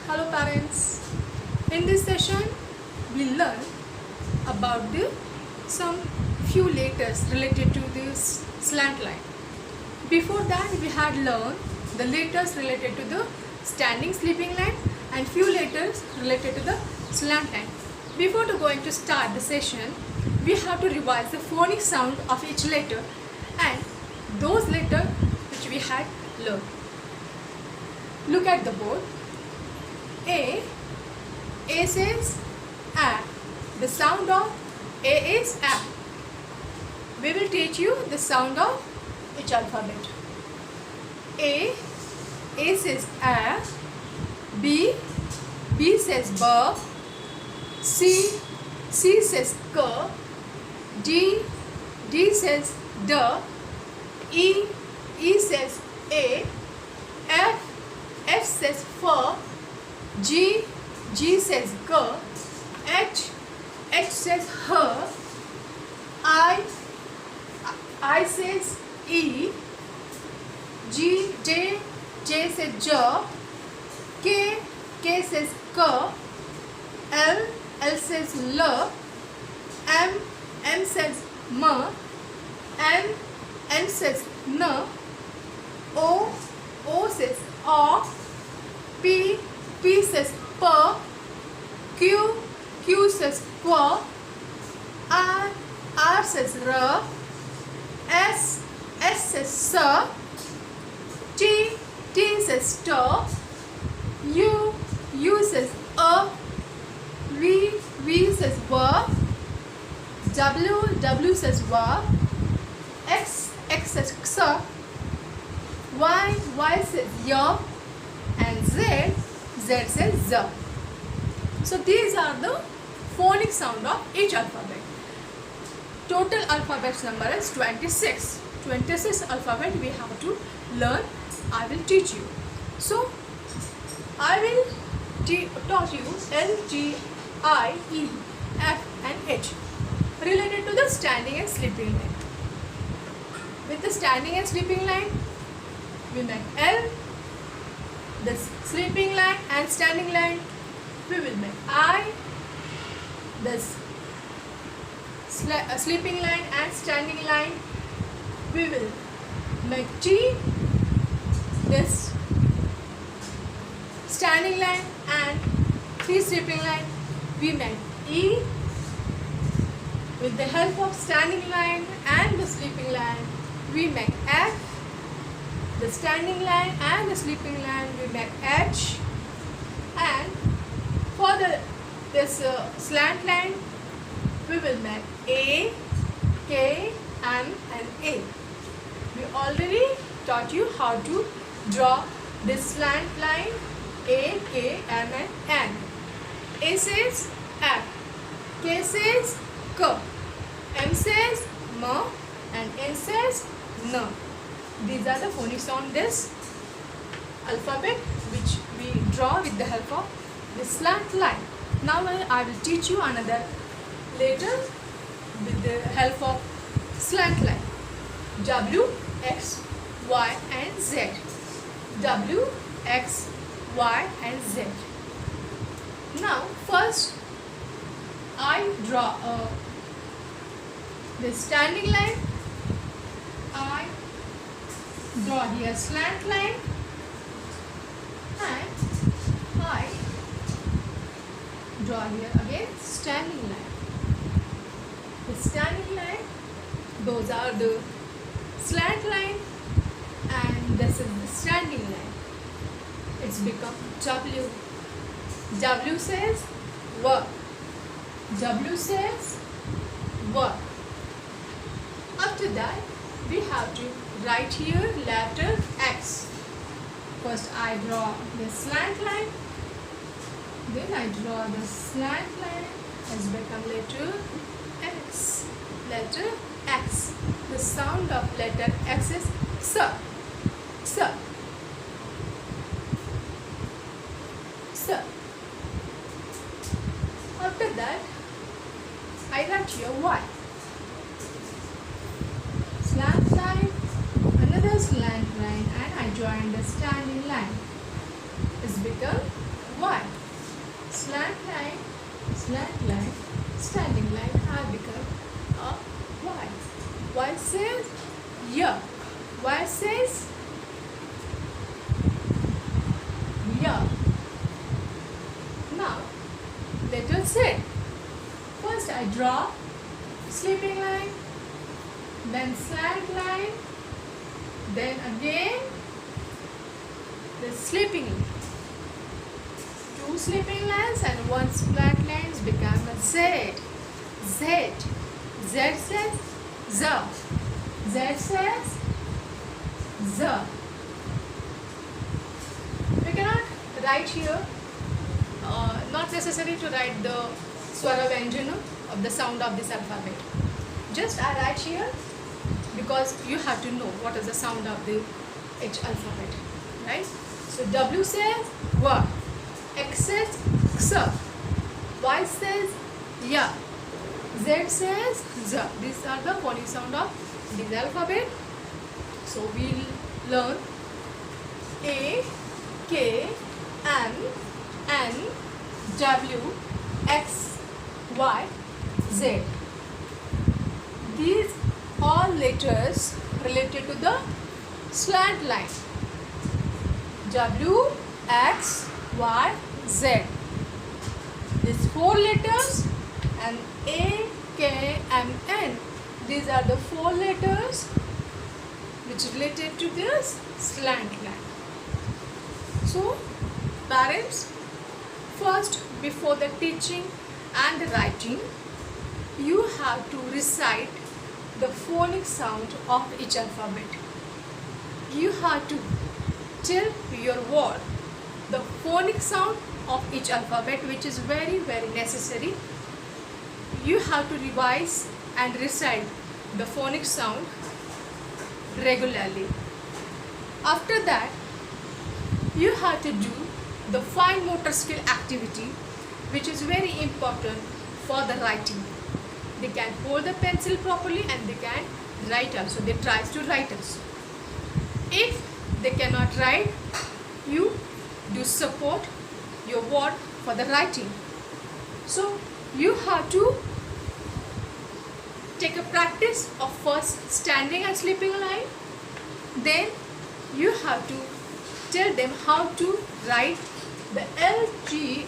Hello parents. In this session we learn about some few letters related to this slant line. Before that we had learned the letters related to the standing sleeping line and few letters related to the slant line. Before going to start the session, we have to revise the phonic sound of each letter and those letters which we had learned. Look at the board. A says A. The sound of A is A. We will teach you the sound of each alphabet. A says A. B says B. C says K. D says D. E says A. F says F. G says G. H says H. I says E. J says J. K says K. L says L. M says M. N says N. O says O. P says P. Q says Q. R says R. S says S. T says T. U says A. V says V. W says W. X says X. Y says Y. And Z says Z. So these are the phonic sound of each alphabet. Total alphabet number is 26. 26 alphabet we have to learn. I will teach you. So I will taught you L, G, I, E, F and H related to the standing and sleeping line. With the standing and sleeping line we make L. The sleeping line and standing line we will make I. This sleeping line and standing line we will make T. This standing line and three sleeping line we make E. With the help of standing line and the sleeping line we make F. The standing line and the sleeping line we make H. And for this slant line we will make A, K, M and A. We already taught you how to draw this slant line A, K, M and N. A says F, K says K, M says M and N says N. These are the phonics on this alphabet which we draw with the help of this slant line. Now I will teach you another letter with the help of slant line. W, X, Y and Z. W, X, Y and Z. Now first I draw the standing line. I draw here slant line and I draw here again standing line. The standing line, those are the slant line and this is the standing line. It's become W. W says work. W says work. After that we have to write here letter X. First I draw the slant line, then I draw the slant line has become letter X. Letter X. The sound of letter X is S. S. S. After that I write here Y. Slant line, another slant line and I join the standing line. It's become Y. slant line, standing line have become a Y. Y says yeah. Y says yeah. Now let us say first I draw sleeping line, then slant line, then again the sleeping line. Two sleeping lines and one slant lines become a Z. Z. Z says Z. Z says Z. We cannot write here, not necessary to write the Swara Vyanjana of the sound of this alphabet. Just I write here because you have to know what is the sound of the H alphabet, right? So W says W, X says X, Y says Ya, Z says Z. These are the phonic sound of this alphabet. So we will learn A, K, M, N, W, X, Y, Z. These all letters related to the slant line. W, X, Y, Z. These four letters and A, K, M, N. These are the four letters which related to this slant line. So, parents, first before the teaching and the writing, you have to recite the phonic sound of each alphabet. You have to tell your word the phonic sound of each alphabet, which is very necessary. You have to revise and recite the phonic sound regularly. After that, you have to do the fine motor skill activity, which is very important for the writing. They can hold the pencil properly and they can write also. They try to write also. If they cannot write, you do support your word for the writing. So you have to take a practice of first standing and sleeping line. Then you have to tell them how to write the L, G,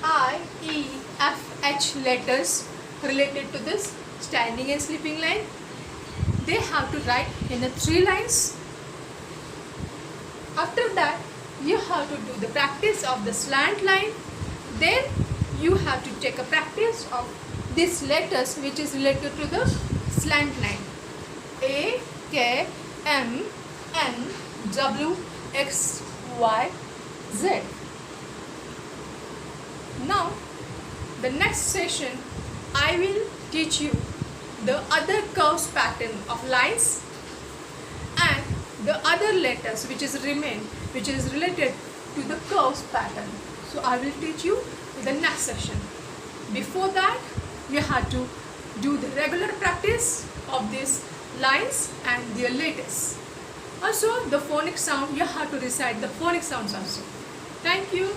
I, E, F, H letters related to this standing and sleeping line. They have to write in the 3 lines. After that, you have to do the practice of the slant line. Then you have to take a practice of these letters which is related to the slant line. A, K, M, N, W, X, Y, Z. Now, the next session, I will teach you the other curves pattern of lines and the other letters which is related to the curves pattern. So I will teach you in the next session. Before that, you have to do the regular practice of these lines and their letters. Also, the phonic sound, you have to recite the phonic sounds also. Thank you.